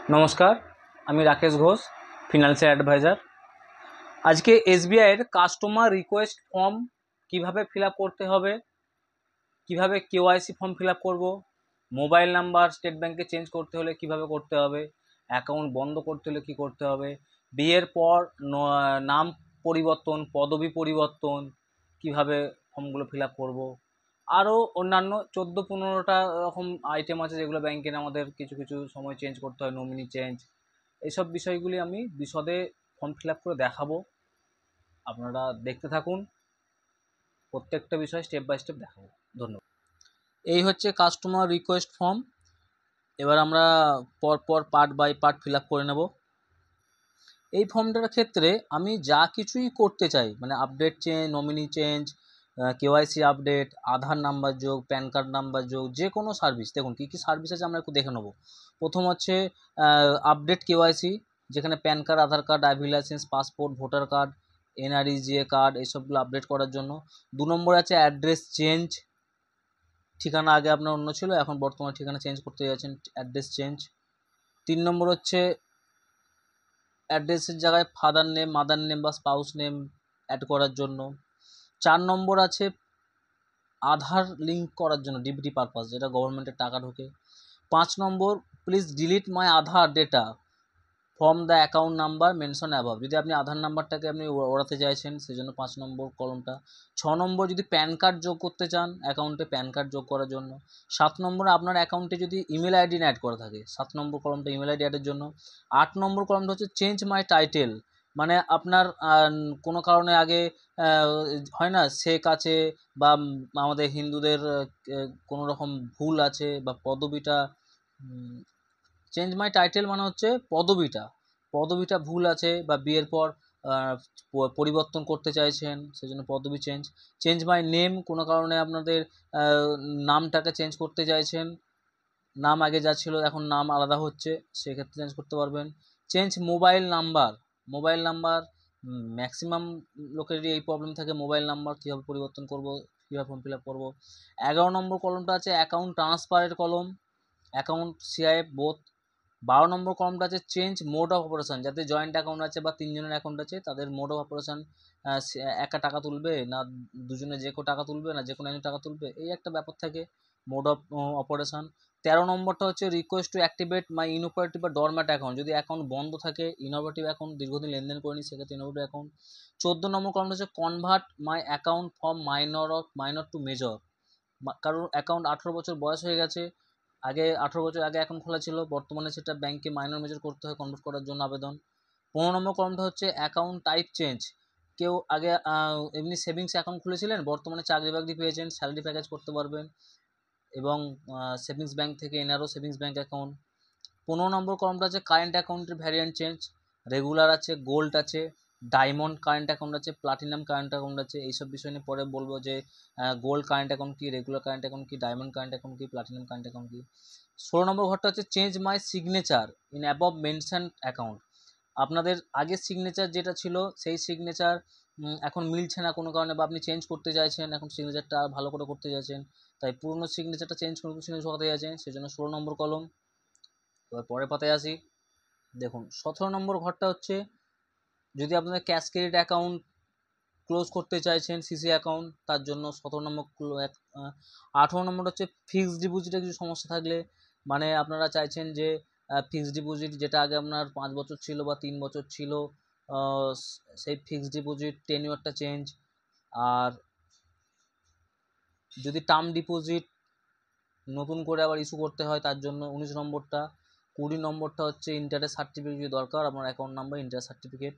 নমস্কার, আমি Rakesh Ghosh, financial advisor. আজকে এসবিআইয়ের কাস্টমার রিকোয়েস্ট ফর্ম কিভাবে ফিল আপ করতে হবে, কিভাবে কেওয়াইসি ফর্ম ফিল আপ করবো, মোবাইল নাম্বার স্টেট ব্যাঙ্কে চেঞ্জ করতে হলে কিভাবে করতে হবে, অ্যাকাউন্ট বন্ধ করতে হলে কী করতে হবে, বিয়ের পর নাম পরিবর্তন, পদবি পরিবর্তন, কিভাবে ফর্মগুলো ফিল আপ করবো, আরও অন্যান্য 14-15টা রকম আইটেম আছে যেগুলো ব্যাংকের আমাদের কিছু কিছু সময় চেঞ্জ করতে হয়, নমিনি চেঞ্জ, এইসব বিষয়গুলি আমি বিশদে ফর্ম ফিল আপ করে দেখাবো। আপনারা দেখতে থাকুন, প্রত্যেকটা বিষয় স্টেপ বাই স্টেপ দেখাবো। ধন্যবাদ। এই হচ্ছে কাস্টমার রিকোয়েস্ট ফর্ম। এবার আমরা পরপর part by part fill up করে নেব। এই ফর্মটার ক্ষেত্রে আমি যা কিছুই করতে চাই, মানে update change, nominee change, KYC update, Aadhaar number যোগ, প্যান কার্ড নাম্বার যোগ, যে কোনো সার্ভিস, দেখুন কী কী সার্ভিস আছে আমরা একটু দেখে নেব। প্রথম হচ্ছে আপডেট কেওয়াইসি, যেখানে PAN card, Aadhaar card, driving licence, passport, voter card, NREGA card, এইসবগুলো আপডেট করার জন্য। 2 নম্বর আছে অ্যাড্রেস চেঞ্জ, ঠিকানা আগে আপনার অন্য ছিল, এখন বর্তমানে ঠিকানা চেঞ্জ করতে যাচ্ছেন, অ্যাড্রেস চেঞ্জ। 3 নম্বর হচ্ছে অ্যাড্রেসের জায়গায় ফাদার নেম, মাদার নেম বা স্পাউস নেম অ্যাড করার জন্য। 4 নম্বর আছে আধার লিঙ্ক করার জন্য, ডিবিটি পারপাস, যেটা গভর্নমেন্টের টাকা ঢোকে। 5 number please delete my Aadhaar data from the account number mention above, যদি আপনি আধার নাম্বারটাকে আপনি ওড়াতে চাইছেন সেজন্য 5 নম্বর কলমটা। 6 নম্বর যদি প্যান কার্ড যোগ করতে চান অ্যাকাউন্টে, প্যান কার্ড যোগ করার জন্য। 7 নম্বরে আপনার অ্যাকাউন্টে যদি ইমেল আইডি অ্যাড করা থাকে, 7 নম্বর কলমটা ইমেল আইডি অ্যাডের জন্য। 8 নম্বর কলমটা হচ্ছে চেঞ্জ মাই টাইটেল, মানে আপনার কোনো কারণে আগে হয় না শেখ আছে, বা আমাদের হিন্দুদের কোনো রকম ভুল আছে, বা পদবিটা, চেঞ্জ মাই টাইটেল মানে হচ্ছে পদবিটা ভুল আছে, বা বিয়ের পর পরিবর্তন করতে চাইছেন, সেজন্য পদবি চেঞ্জ। চেঞ্জ মাই নেম, কোনো কারণে আপনাদের নামটাকে চেঞ্জ করতে চাইছেন, নাম আগে যা ছিল এখন নাম আলাদা হচ্ছে, সেক্ষেত্রে চেঞ্জ করতে পারবেন। চেঞ্জ মোবাইল নাম্বার, ম্যাক্সিমাম লোকেরই এই প্রবলেম থাকে, মোবাইল নাম্বার কীভাবে পরিবর্তন করব, কীভাবে ফর্ম ফিল আপ করবো। 11 নম্বর কলমটা আছে অ্যাকাউন্ট ট্রান্সফারের কলম, অ্যাকাউন্ট সিআইএফ বোথ। 12 নম্বর কলমটা আছে চেঞ্জ মোড অফ অপারেশন, যাতে জয়েন্ট অ্যাকাউন্ট আছে বা 3 জনের অ্যাকাউন্ট আছে তাদের মোড অফ অপারেশন, একা টাকা তুলবে না দুজনে যে কেউ টাকা তুলবে, না যে কোনো একজন টাকা তুলবে, এই একটা ব্যাপার থাকে, মোড অফ অপারেশন। 13 নম্বরটা হচ্ছে request to activate my inoperative বা ডরম্যাট অ্যাকাউন্ট, যদি অ্যাকাউন্ট বন্ধ থাকে, ইনোভেটিভ অ্যাকাউন্ট দীর্ঘদিন লেনদেন করেনি সেক্ষেত্রে ইনোভেটিভ অ্যাকাউন্ট। 14 নম্বর কলমটা হচ্ছে convert my account from minor to major, কারণ অ্যাকাউন্ট 18 বছর বয়স হয়ে গেছে, আগে 18 বছর আগে অ্যাকাউন্ট খোলা ছিল, বর্তমানে সেটা ব্যাংকে মাইনর মেজর করতে হয়, কনভার্ট করার জন্য আবেদন। 15 নম্বর কলমটা হচ্ছে অ্যাকাউন্ট টাইপ চেঞ্জ, কেউ আগে এমনি সেভিংস অ্যাকাউন্ট খুলেছিলেন, বর্তমানে চাকরি বাকরি পেয়েছেন, স্যালারি প্যাকেজ করতে পারবেন, এবং সেভিংস ব্যাংক থেকে এনআরও সেভিংস ব্যাংক অ্যাকাউন্ট। 15 নম্বর কলমটা আছে কারেন্ট অ্যাকাউন্টের ভ্যারিয়েন্ট চেঞ্জ, রেগুলার আছে, গোল্ড আছে, ডায়মন্ড কারেন্ট অ্যাকাউন্ট আছে, প্লাটিনাম কারেন্ট অ্যাকাউন্ট আছে, এইসব বিষয় নিয়ে পরে বলবো যে গোল্ড কারেন্ট অ্যাকাউন্ট কী, রেগুলার কারেন্ট অ্যাকাউন্ট কী, ডায়মন্ড কারেন্ট অ্যাকাউন্ট কী, প্লাটিনাম কারেন্ট অ্যাকাউন্ট কী। 16 নম্বর ঘরটা হচ্ছে change my signature in above mention account, আপনাদের আগের সিগনেচার যেটা ছিল সেই সিগনেচার এখন মিলছে না কোনো কারণে, বা আপনি চেঞ্জ করতে চাইছেন, এখন সিগনেচারটা ভালো করে করতে চাইছেন, তাই পুরনো সিগনেচারটা চেঞ্জ করে সিগনেচার করতে চাইছেন, সেজন্য 16 নম্বর কলম। এবার পরের পাতায় আসি, দেখুন 17 নম্বর ঘরটা হচ্ছে যদি আপনাদের ক্যাশ ক্রেডিট অ্যাকাউন্ট ক্লোজ করতে চাইছেন, সিসি অ্যাকাউন্ট, তার জন্য 17 নম্বর। 18 নম্বর হচ্ছে ফিক্সড ডিপোজিটে কিছু সমস্যা থাকলে, মানে আপনারা চাইছেন যে ফিক্সড ডিপোজিট যেটা আগে আপনার 5 বছর ছিল বা 3 বছর ছিল, সেই ফিক্সড ডিপোজিট টেনিওরটা চেঞ্জ। আর যদি টার্ম ডিপোজিট নতুন করে আবার ইস্যু করতে হয় তার জন্য 19 নম্বরটা। 20 নম্বরটা হচ্ছে ইন্টারেস্ট সার্টিফিকেট যদি দরকার, আপনার অ্যাকাউন্ট নাম্বার, ইন্টারেস্ট সার্টিফিকেট।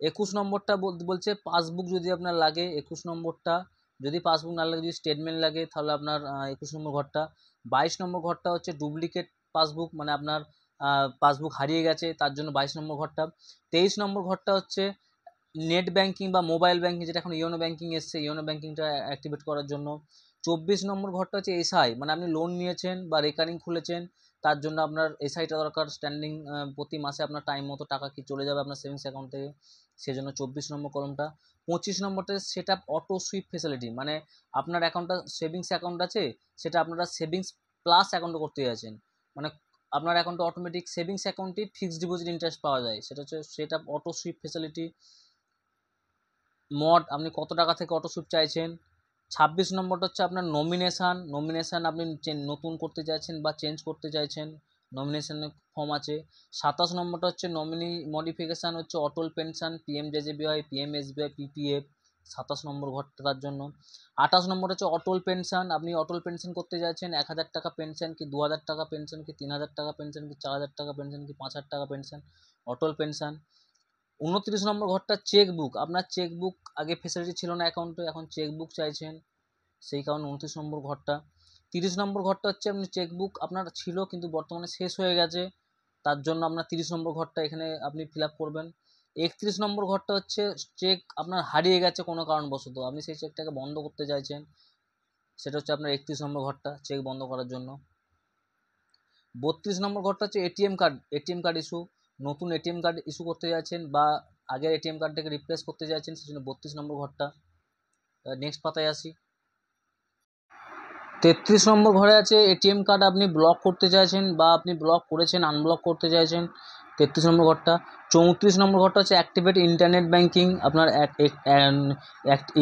21 নম্বরটা বলছে পাসবুক যদি আপনার লাগে, 21 নম্বরটা, যদি পাসবুক না লাগে, যদি স্টেটমেন্ট লাগে তাহলে আপনার 21 নম্বর ঘরটা। 22 নম্বর ঘরটা হচ্ছে ডুপ্লিকেট পাসবুক, মানে আপনার পাসবুক হারিয়ে গেছে, তার জন্য 22 নম্বর ঘরটা। 23 নম্বর ঘরটা হচ্ছে নেট ব্যাঙ্কিং বা মোবাইল ব্যাঙ্কিং, যেটা এখন ইওনো ব্যাঙ্কিং এসছে, ইওনো ব্যাঙ্কিংটা অ্যাক্টিভেট করার জন্য। 24 নম্বর ঘরটা হচ্ছে এসআই, মানে আপনি লোন নিয়েছেন বা রেকারিং খুলেছেন, তার জন্য আপনার এসআইটা দরকার, স্ট্যান্ডিং, প্রতি মাসে আপনার টাইম মতো টাকা কি চলে যাবে আপনার সেভিংস অ্যাকাউন্ট থেকে, সেজন্য 24 নম্বর কলমটা। 25 নম্বরটা set up auto sweep facility, মানে আপনার অ্যাকাউন্টটা সেভিংস অ্যাকাউন্ট আছে, সেটা আপনারা সেভিংস প্লাস অ্যাকাউন্টে করতে যাচ্ছেন, মানে আপনার অ্যাকাউন্টে অটোমেটিক সেভিংস অ্যাকাউন্টে ফিক্সড ডিপোজিট ইন্টারেস্ট পাওয়া যায়, সেটা হচ্ছে সেটা অটো সুইপ ফেসিলিটি। মড, আপনি কত টাকা থেকে অটো সুইপ চাইছেন। 26 নম্বরটা হচ্ছে আপনার নমিনেশান আপনি নতুন করতে চাইছেন বা চেঞ্জ করতে চাইছেন, নমিনেশনের ফর্ম আছে। 27 নম্বরটা হচ্ছে নমিনি মডিফিকেশান, হচ্ছে অটল পেনশন, PMJJBY, PMSBY, PPF, 27 নম্বর ঘরটার জন্য। 28 নম্বর হচ্ছে অটল পেনশন, আপনি অটল পেনশন করতে চাইছেন 1000 টাকা পেনশন কি 2000 টাকা পেনশন কি 3000 টাকা পেনশন কি 4000 টাকা পেনশন কি 5000 টাকা পেনশন, অটল পেনশন। 29 নম্বর ঘরটা চেকবুক, আপনার চেকবুক আগে ফেসিলিটি ছিল না অ্যাকাউন্টে, এখন চেকবুক চাইছেন, সেই কারণে 29 নম্বর ঘরটা। 30 নম্বর ঘরটা হচ্ছে আপনি চেকবুক আপনার ছিল কিন্তু বর্তমানে শেষ হয়ে গেছে, তার জন্য আপনার 30 নম্বর ঘরটা এখানে আপনি ফিল আপ করবেন। 31 নম্বর ঘরটা হচ্ছে চেক আপনার হারিয়ে গেছে কোনো কারণবশত, আপনি সেই চেকটাকে বন্ধ করতে চাইছেন, সেটা হচ্ছে আপনার 31 নম্বর ঘরটা চেক বন্ধ করার জন্য। 32 নম্বর ঘরটা হচ্ছে এটিএম কার্ড ইস্যু, নতুন এটিএম কার্ড ইস্যু করতে চাইছেন বা আগের এটিএম কার্ডটাকে রিপ্লেস করতে চাইছেন, সেই জন্য 32 নম্বর ঘরটা। নেক্সট পাতায় আসি। 33 নম্বর ঘরে আছে এটিএম কার্ড আপনি ব্লক করতে চাইছেন বা আপনি ব্লক করেছেন, আনব্লক করতে চাইছেন, 33 নম্বর ঘরটা। 34 নম্বর ঘরটা হচ্ছে অ্যাক্টিভেট ইন্টারনেট ব্যাঙ্কিং, আপনার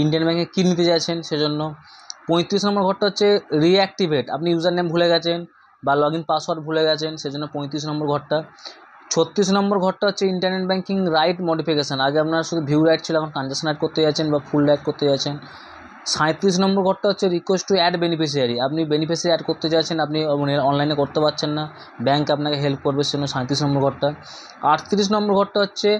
ইন্টারনেট ব্যাঙ্কিং কী নিতে চাইছেন সেজন্য। 35 নম্বর ঘরটা হচ্ছে রিঅ্যাক্টিভেট, আপনি ইউজার নেম ভুলে গেছেন বা লগ ইন পাসওয়ার্ড ভুলে গেছেন, সেজন্য 35 নম্বর ঘরটা। 36 নম্বর ঘরটা হচ্ছে ইন্টারনেট ব্যাঙ্কিং রাইট মডিফিকেশান, আগে আপনার শুধু ভিউ রাইট ছিল, এখন ট্রানজাকশন অ্যাড করতে যাচ্ছেন বা ফুল রাইট করতে যাচ্ছেন। 37 নম্বর ঘরটা হচ্ছে রিকোয়েস্ট টু অ্যাড বেনিফিশিয়ারি, আপনি বেনিফিশিয়ারি অ্যাড করতে চাইছেন, আপনি অনলাইনে করতে পারছেন না, ব্যাঙ্ক আপনাকে হেল্প করবে, সেজন্য 37 নম্বর ঘরটা। 38 নম্বর ঘরটা হচ্ছে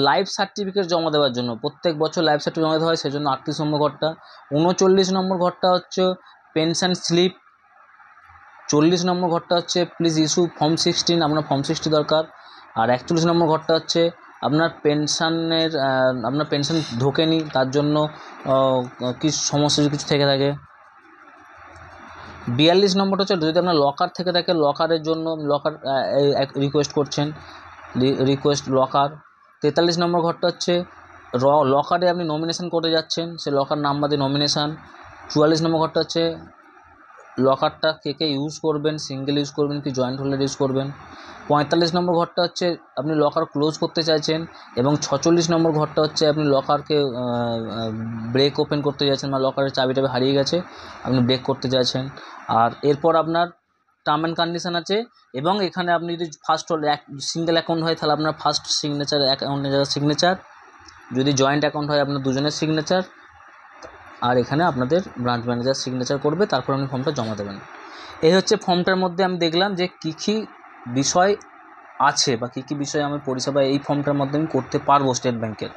লাইফ সার্টিফিকেট জমা দেওয়ার জন্য, প্রত্যেক বছর লাইফ সার্টিফিকেট জমা দেওয়া হয়, সেজন্য 38 নম্বর ঘরটা। 39 নম্বর ঘরটা হচ্ছে পেনশন স্লিপ। 40 নম্বর ঘরটা হচ্ছে প্লিজ ইস্যু ফর্ম 16, আপনার ফর্ম 60 দরকার। আর 41 নম্বর ঘরটা হচ্ছে আপনার পেনশন ঢোকেনি, তার জন্য কিছু সমস্যা কিছু থেকে থাকে। 42 নম্বরটা হচ্ছে যদি আপনার লকার থেকে থাকে, লকারের জন্য রিকোয়েস্ট করছেন, রিকোয়েস্ট লকার। 43 নম্বর ঘরটা হচ্ছে লকারে আপনি নমিনেশন করতে যাচ্ছেন, সে লকার নাম্বার দিয়ে নমিনেশান। 44 নম্বর ঘরটা হচ্ছে লকারটা কে ইউজ করবেন, সিঙ্গেল ইউজ করবেন কি জয়েন্ট হোল্ডার ইউজ করবেন। 45 নম্বর ঘরটা হচ্ছে আপনি লকার ক্লোজ করতে চাইছেন, এবং 46 নম্বর ঘরটা হচ্ছে আপনি লকারকে ব্রেক ওপেন করতে চাইছেন, বা লকারের চাবিটা হারিয়ে গেছে আপনি ব্রেক করতে চাইছেন। আর এরপর আপনার টার্ম অ্যান্ড কন্ডিশন আছে, এবং এখানে আপনি যদি ফার্স্ট সিঙ্গেল অ্যাকাউন্ট হয় তাহলে আপনার ফার্স্ট সিগনেচার অ্যাকাউন্টের জায়গায় সিগনেচার, যদি জয়েন্ট অ্যাকাউন্ট হয় আপনার দুজনের সিগনেচার, আর এখানে আপনাদের ব্রাঞ্চ ম্যানেজার সিগনেচার করবে, তারপর আপনি ফর্মটা জমা দেবেন। এই হচ্ছে ফর্মটার মধ্যে আমি দেখলাম যে কী বিষয় আছে বা কী বিষয়ে আমি পরিষেবা এই ফর্মটার মধ্যে আমি করতে পারবো স্টেট ব্যাংকের।